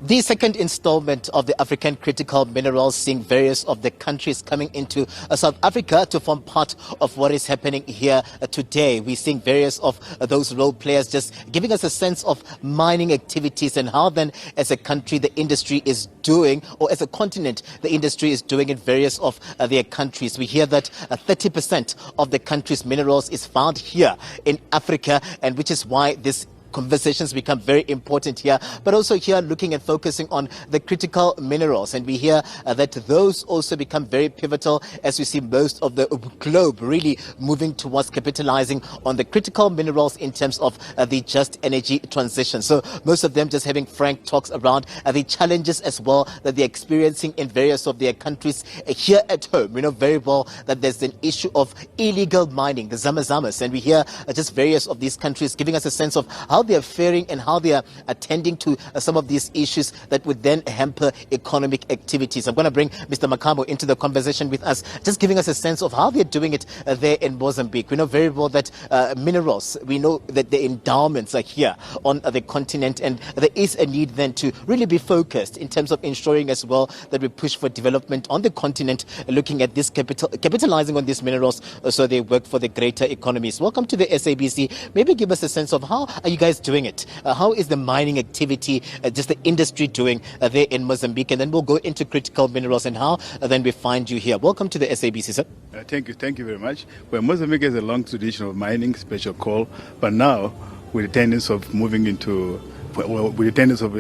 The second installment of the African Critical Minerals, seeing various of the countries coming into South Africa to form part of what is happening here today. We're seeing various of those role players just giving us a sense of mining activities and how then as a country the industry is doing, or as a continent the industry is doing in various of their countries. We hear that 30% of the country's minerals is found here in Africa, and which is why this conversations become very important here, but also here looking and focusing on the critical minerals. And we hear that those also become very pivotal as we see most of the globe really moving towards capitalizing on the critical minerals in terms of the just energy transition. So most of them just having frank talks around the challenges as well that they're experiencing in various of their countries here at home. We know very well that there's an issue of illegal mining, the zamazamas, and we hear just various of these countries giving us a sense of how they are faring and how they are attending to some of these issues that would then hamper economic activities. I'm going to bring Mr. Makamo into the conversation with us, just giving us a sense of how they're doing it there in Mozambique. We know very well that minerals, we know that the endowments are here on the continent, and there is a need then to really be focused in terms of ensuring as well that we push for development on the continent, looking at this capitalizing on these minerals so they work for the greater economies. Welcome to the SABC. Maybe give us a sense of how are you guys doing it? How is the mining activity, just the industry doing there in Mozambique? And then we'll go into critical minerals and how then we find you here. Welcome to the SABC, sir. Thank you very much. Well, Mozambique has a long tradition of mining, special coal, but now with the tendency of moving into with the tendency of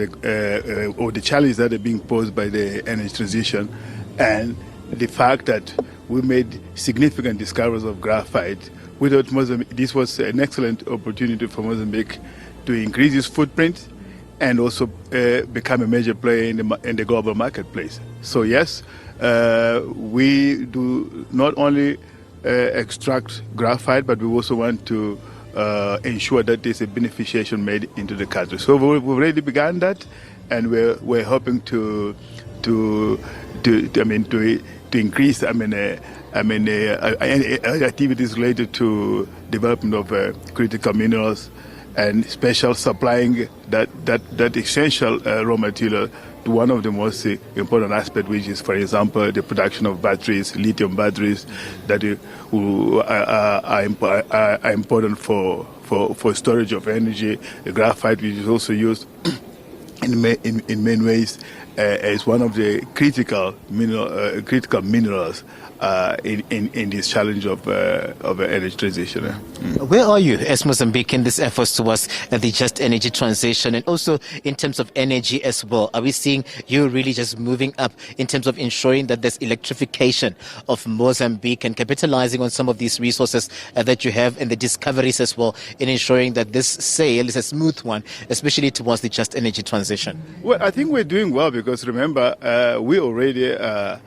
or the challenge that are being posed by the energy transition, and the fact that we made significant discoveries of graphite. We thought this was an excellent opportunity for Mozambique to increase its footprint and also become a major player in the global marketplace. So yes, we do not only extract graphite, but we also want to ensure that there's a beneficiation made into the country. So we've already begun that, and we're hoping to increase activities related to development of critical minerals and special supplying that essential raw material to one of the most important aspects, which is, for example, the production of batteries, lithium batteries, that are important for storage of energy. The graphite, which is also used in many ways as one of the critical minerals in this challenge of energy transition. Where are you as Mozambique in this efforts towards the just energy transition, and also in terms of energy as well? Are we seeing you really just moving up in terms of ensuring that there's electrification of Mozambique and capitalizing on some of these resources that you have, and the discoveries as well, in ensuring that this sail is a smooth one, especially towards the just energy transition? Well, I think we're doing well, because remember, we already are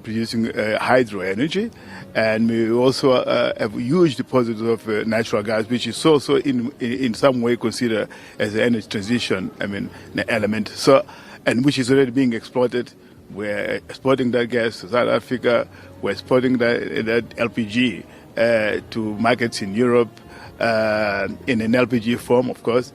producing hydro energy, and we also have huge deposits of natural gas, which is also in some way considered as an energy transition element. So, and which is already being exploited. We're exporting that gas to South Africa. We're exporting that LPG to markets in Europe in an LPG form, of course,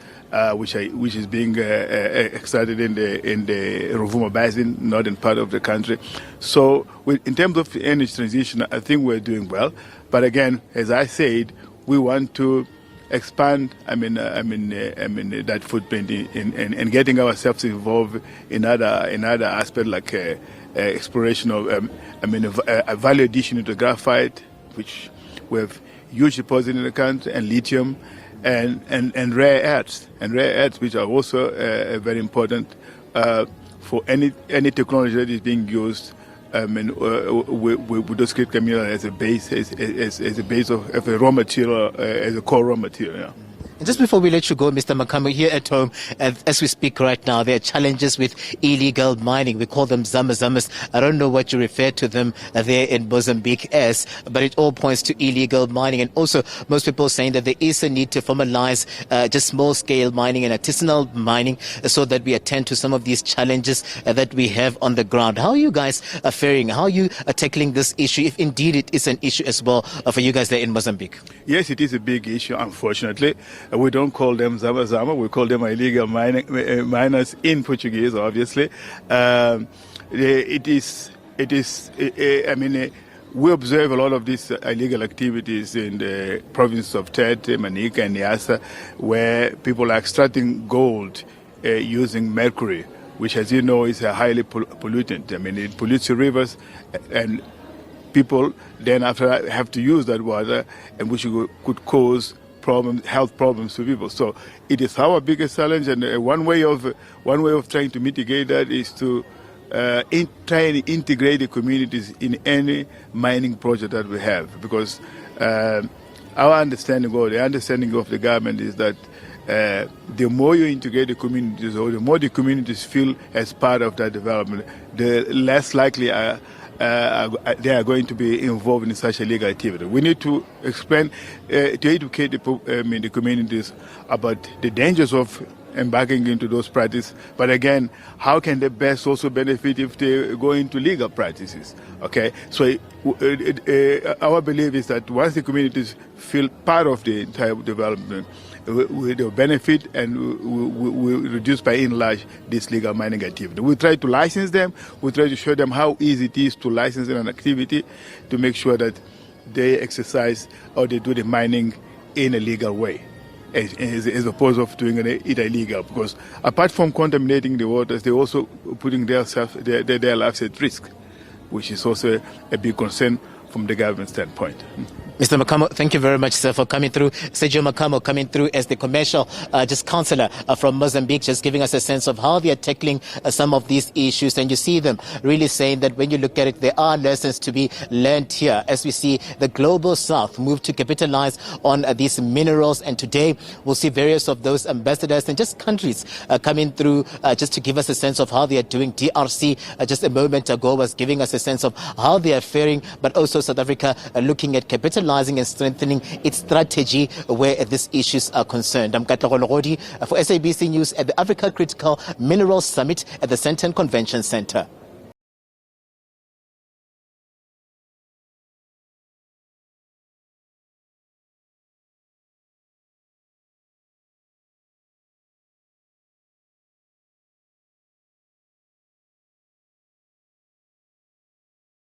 which is being extracted in the Rovuma Basin, northern part of the country. So, in terms of energy transition, I think we're doing well. But again, as I said, we want to expand. That footprint and getting ourselves involved in other aspects like exploration of a value addition into graphite, which we have huge deposit in the country, and lithium, and rare earths, which are also very important for any technology that is being used. With those critical minerals as a base, as a base of a raw material, as a core raw material. Yeah. And just before we let you go, Mr. Makamo, here at home, as we speak right now, there are challenges with illegal mining. We call them zamazamas. I don't know what you refer to them there in Mozambique as, but it all points to illegal mining. And also, most people are saying that there is a need to formalize just small-scale mining and artisanal mining so that we attend to some of these challenges that we have on the ground. How are you guys faring? How are you tackling this issue, if indeed it is an issue as well for you guys there in Mozambique? Yes, it is a big issue, unfortunately. We don't call them zama-zama, we call them illegal miners in Portuguese, obviously. We observe a lot of these illegal activities in the provinces of Tete, Manica, and Niassa, where people are extracting gold using mercury, which, as you know, is a highly pollutant. It pollutes the rivers, and people then after have to use that water, and which could cause health problems to people. So it is our biggest challenge, and one way of trying to mitigate that is to try and integrate the communities in any mining project that we have, because our understanding, or the understanding of the government, is that the more you integrate the communities, or the more the communities feel as part of that development, the less likely they are going to be involved in such illegal activity. We need to explain, to educate the communities about the dangers of embarking into those practices, but again, how can they best also benefit if they go into legal practices? Okay, so our belief is that once the communities feel part of the entire development, they'll benefit, and we reduce by and large this legal mining activity. We try to license them, we try to show them how easy it is to license an activity to make sure that they exercise or they do the mining in a legal way, as opposed to doing it illegal, because apart from contaminating the waters, they're also putting their lives at risk, which is also a big concern from the government standpoint. Mr. Makamo, thank you very much, sir, for coming through. Sergio Makamo coming through as the commercial councillor from Mozambique, just giving us a sense of how they are tackling some of these issues. And you see them really saying that when you look at it, there are lessons to be learned here as we see the global south move to capitalize on these minerals. And today we'll see various of those ambassadors and just countries coming through just to give us a sense of how they are doing. DRC just a moment ago was giving us a sense of how they are faring, but also South Africa looking at capitalizing and strengthening its strategy where these issues are concerned. I'm Katlego Legodi for SABC News at the Africa Critical Minerals Summit at the Sandton Convention Center.